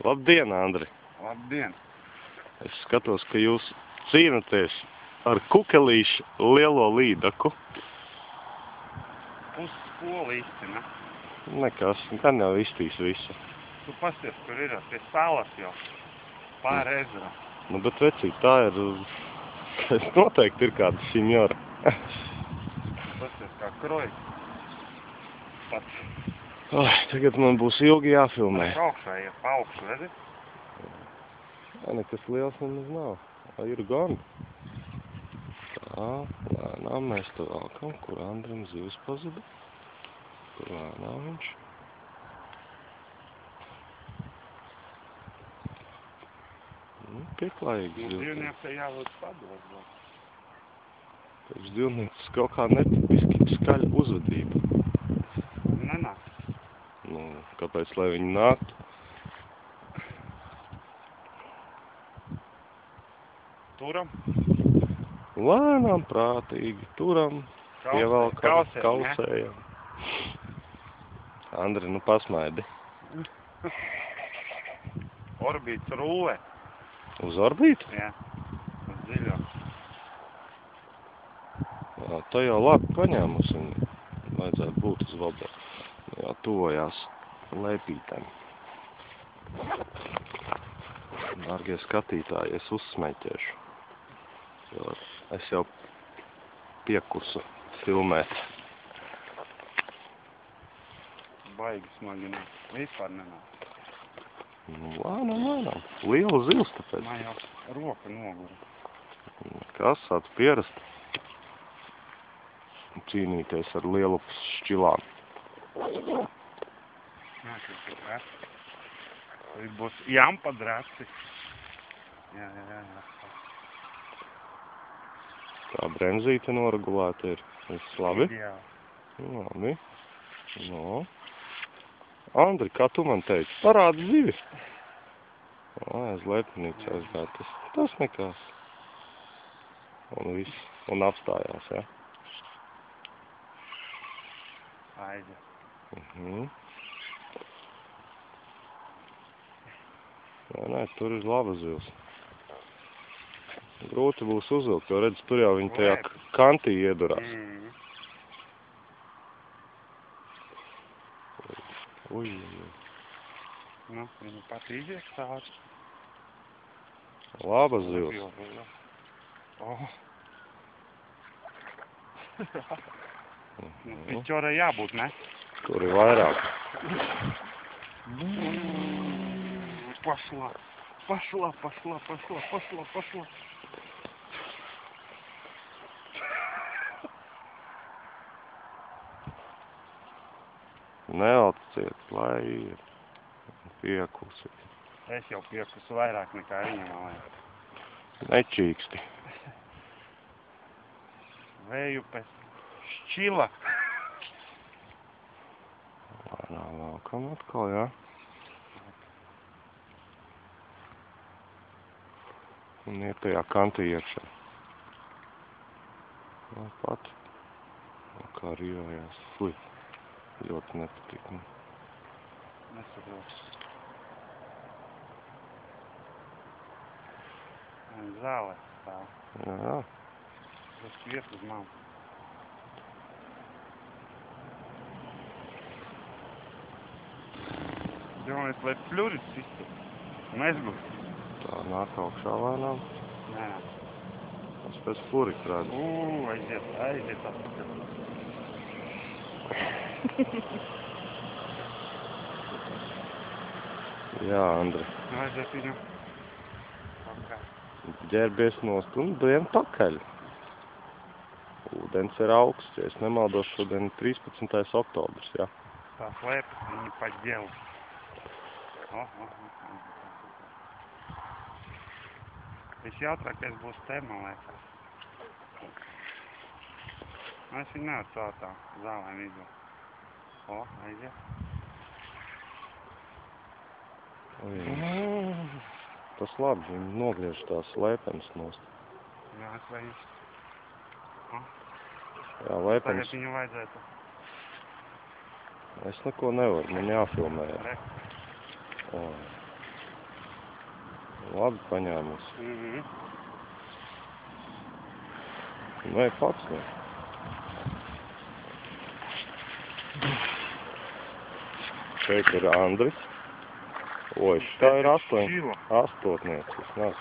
Labdien, Andri! Labdien! Es skatos, ka jūs cīnaties ar kukelīšu lielo līdaku. Pusskoli īsti, ne? Nekas, gan jau iztīs visu. Tu pasties, kur ir pie salas jau. Pāri ezeram. Nu, bet vecīt, tā ir... Es noteikti ir kāda signora. Pasties, kā krojas. Pats. Tagad man būs ilgi jāfilmē. Tas augšā iet, pa augšu, redzi? Nekas liels nemaz nav. Ir gan. Tā, lēnām mēs to valkam, kur Andrim zivs pazuda. Kur lēnām viņš. Pieklājīgi zivs. Dzīvnieks jābūt padod. Pēc dzīvnieces kaut kā netipiski skaļa uzvedība. Nenāk. Nu, kāpēc, lai viņi nāktu? Turam? Lēnām, prātīgi, turam, ievalkam, kausējam. Andri, nu pasmaidi. Orbīts rullē. Uz orbītu? Jā, uz dziļo. Jā, tā jau labi paņēmus un vajadzētu būt uz vabā. Jā, tuvojās lepītēm. Dārgie skatītāji, es uzsmēķēšu. Jo es jau piekusu filmēt. Baigi smagi nāk. Vispār nenāk. Nu, lēnām. Liela zivs tāpēc. Man jau roka nogura. Kas tāds pierast? Cīnīties ar lielu šķilām. Nā, kas ir drēci. Tas būs jampa drēci. Jā. Tā bremzīte noregulēta ir. Viss labi? Jā. Labi. No. Andri, kā tu man teici? Parādi zivi. Aiz lepenītes aizgāt. Tas nekas. Un viss. Un apstājās, jā? Aiziet. Nē, tur ir laba zivs. Grūti būs uzvilkt, jo redz, tur jau viņi tajā kantī iedurās. Uj. Nu, viņi pat iziek sāc. Laba zivs. Pišķorai jābūt, ne? Tur ir vairāk. Пошла. Neatciet, lai ir piekusi. Es jau piekusu vairāk nekā viņam vajag. Nečīksti. Vēju pēc šķila. Lēnām valkam atkal, jā. Un iet tajā kantī iekšā. Pat. Kā rīvājās. Fui. Ļoti nepatīk. Nesaprotu. Zālē stāv. Jā. Tas iet uz mani. Domāju, lai pļuris iztur. Nezgus. Tā nāk augšā lēnām. Nē. Es pēc furika redzu. Aiziet atpakaļ. Jā, Andri. Aiziet viņu. Ģērbies nost un dien pakaļ. Ūdens ir augsts, ja es nemaldos, šodien 13. oktobrs, jā. Tā slēpes viņi pa ģelu. Visjautrākais būs te, man liekas. Es viņu nevaru caur tā zālēm izvēl. Aiziet. Tas labi, viņi nogriež tās lēpenes nost. Jā, es vajag. Jā, lēpenes. Tagad viņu vajadzētu. Es neko nevaru, man jāfilmē. Labi paņēmies. Vai pats, ne? Šeit ir Andris. Oi, tā ir astotniecis. Nes.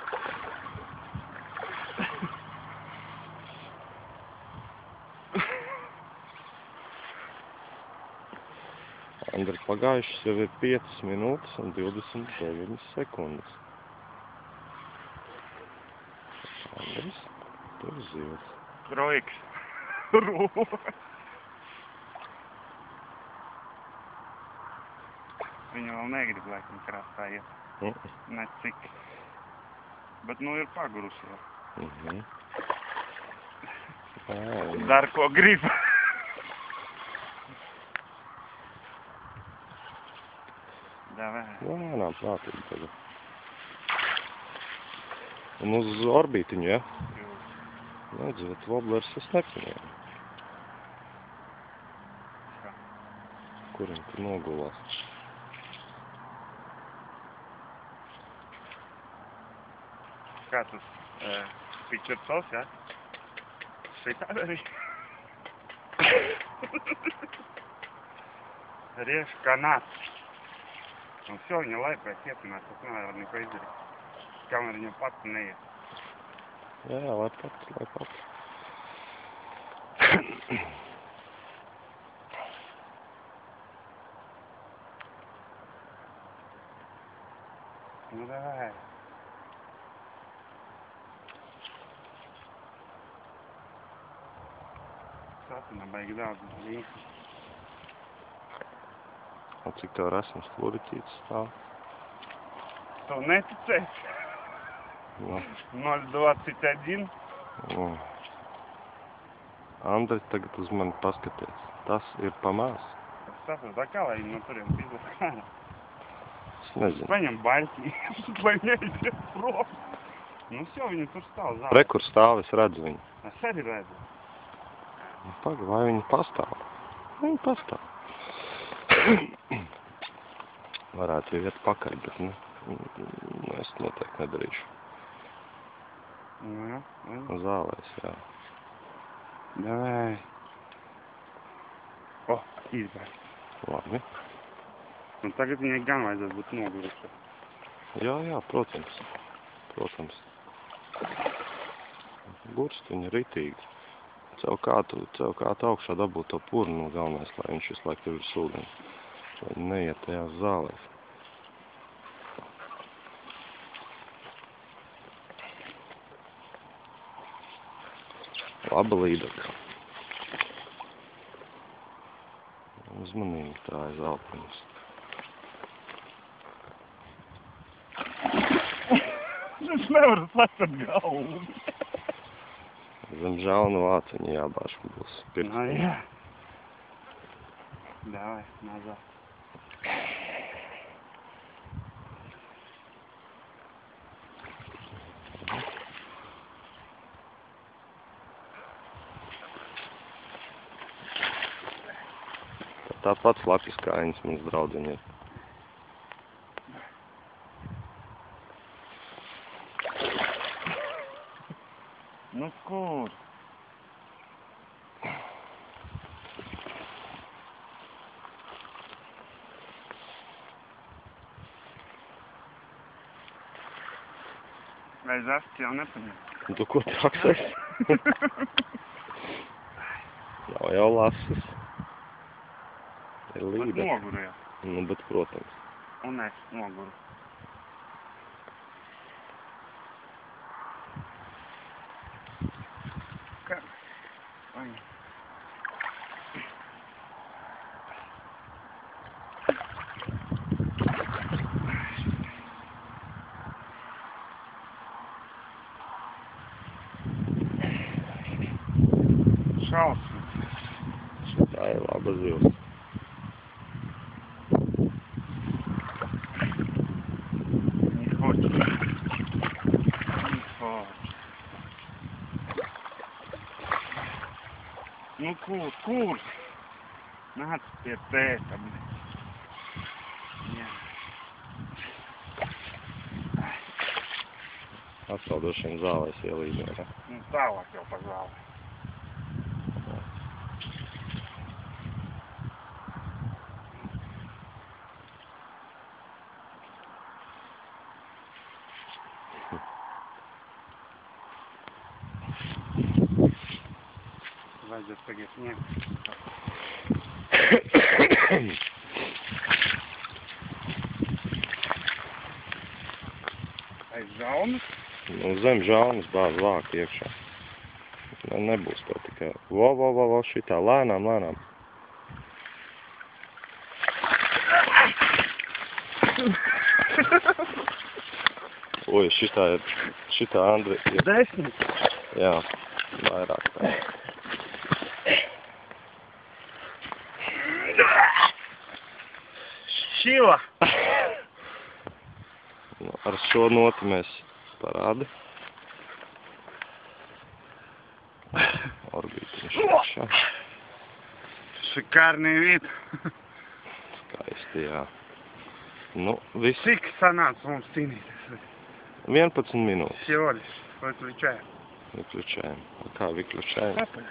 Andris pagājušas jau ir 5 minūtes un 29 sekundes. Andris, tur zivs. Kroiks. Viņa vēl negrib, laikam, krastā iet. Ne cik. Bet nu ir pagurusi jau. Dar ko grib. Davai. Nā, prātīgi tagad. Un uz orbītiņu, ja? Nedzot, voblers es nepaņēmu. Kur viņi tur nogulās? Kā tas pičercos, ja? Šitā arī. Rieši kā nāc. Un все, viņa laipēs ietināt, tas nevar neko izdarīt. Kamēr viņa pati neiet. Jā, lai pats. Nu, davai. Satina baigi daudz līnkas. Un cik tev resmas floritītes stāv? Tu neticēsi? 0,21. Andri, tagad uz mani paskaties. Tas ir pamās. Es saprotu, tā kā lai viņi no turiem pīzas kārā. Es nezinu. Paņem baļķi, lai neaiziet prom. Nu, jau viņi tur stāv zāli. Re, kur stāv, es redzu viņu. Es arī redzu. Paga, vai viņi pastāv? Viņi pastāv. Varētu iet pakaļ, bet, nu, es noteikti nedarīšu. Jā. Zālēs, jā. Davai. O, izbēr. Labi. Un tagad viņai gan vajadzētu būt nogurusi. Jā, protams. Gurst viņa ritīgi. Cev kātu augšā dabūt to purnu, galvenais, lai viņš visu laiku tur ir sūdeni. Lai neiet tajās zālēs. Laba līdaka. Uzmanīgi tā ir zeltiņas. Es nevaru sasat galvu. Zem žaunu vāciņa jābāž būs pirkstiem. Nu, jā. Davai, nazad. Tāpat slapjas kājiņas mums draudziņi ir. Nu, kur? Vai zasti jau nepaņem? Un tu ko taksēs? Jau lasis. Ir Bet līdaka. noguru jau. Nu, bet, protams. Un es noguru. Kā? Vai. Šausmas. Tā ir laba zivs. Nu, kur? Nāc pie tēta. Jā. Atkal droši vien zālēs ielīdē, ne? Nu, tālāk jau pa zāli. Vajadzētu tagad ņemt. Aiz žaunas? Nu, zem žaunas bāz vāk iekšā. Nebūs tev tikai. Vo, šitā, lēnām. Oi, šitā Andri ir. 10. Jā, vairāk tā. Šila! Nu, ar šo noti mēs parādi. Orbītiņš iekšā. Šikārnī vīta. Skaisti, jā. Nu, viss. Cik sanāca mums cīnīties? 11 minūtes. Сегодня. Выключаем. Выключаем. А как выключаем? Папа.